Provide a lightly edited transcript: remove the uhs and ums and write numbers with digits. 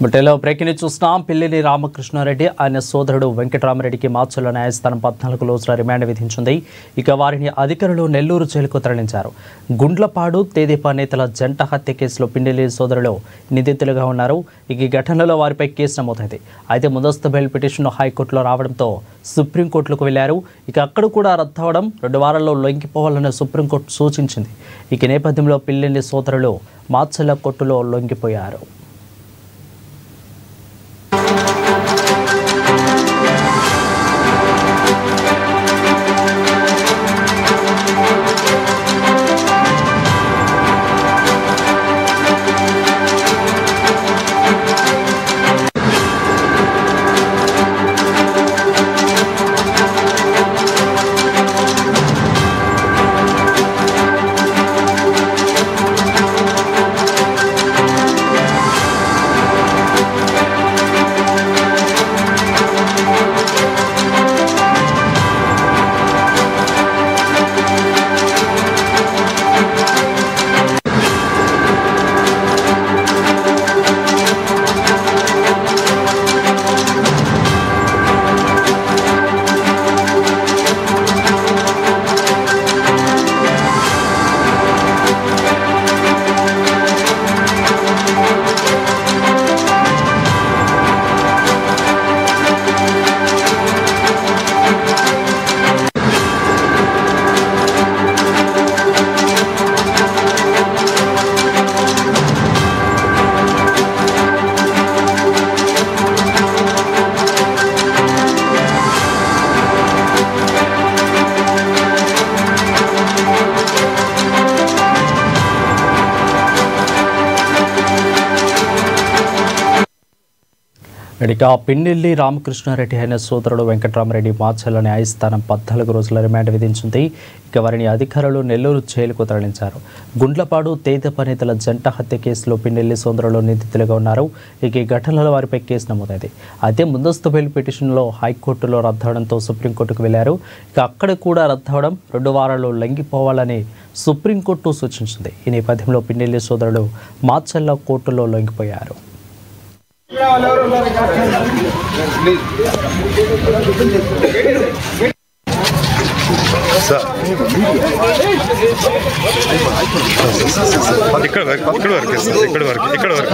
బుట్టెలో breaking చూస్తున్నాం. పిల్లిని రామకృష్ణారెడ్డి ఆయన సోదరుడు వెంకటరామరెడ్డికి మాచర్ల న్యాయస్థానం 14 రోజుల రిమాండ్ విధించింది. ఇక వారిని అధికారులు నెల్లూరు జైలుకు తరలించారు. గుండ్లపాడు తెదేపా నేతల జంట హత్య కేసులో పిన్నెల్లి సోదరులు నిందితులుగా ఉన్నారు. ఈ ఘటనలో వారిపై కేసు నమోదైంది. అయితే ముందస్తు బెయిల్ పిటిషన్ హైకోర్టులో రావడంతో సుప్రీంకోర్టులకు వెళ్లారు. ఇక అక్కడ కూడా రద్దవడం 2 వారాల్లో లొంగిపోవాలని సుప్రీంకోర్టు సూచించింది. ఈ నేపథ్యంలో పిల్లిని సోదరులు మాచర్ల కోర్టులో లొంగిపోయారు. ఇక పిన్నెల్లి రామకృష్ణారెడ్డి అయిన సోదరుడు వెంకటరామరెడ్డి మాచర్ల న్యాయస్థానం 14 రోజుల రిమాండ్ విధించింది. ఇక వారిని అధికారులు నెల్లూరు జైలుకు తరలించారు. గుండ్లపాడు తెదేపా నేతల జంట హత్య కేసులో పిన్నెల్లి సోదరులు నిందితులుగా ఉన్నారు. ఇక ఈ ఘటనలో వారిపై కేసు నమోదైంది. అయితే ముందస్తు బెయిల్ పిటిషన్లో హైకోర్టులో రద్దవడంతో సుప్రీంకోర్టుకు వెళ్లారు. ఇక అక్కడ కూడా రద్దవడం 2 వారాల్లో లొంగిపోవాలని సుప్రీంకోర్టు సూచించింది. ఈ నేపథ్యంలో పిన్నెల్లి సోదరులు మాచర్ల కోర్టులో లొంగిపోయారు. ఇక్కడ వరకు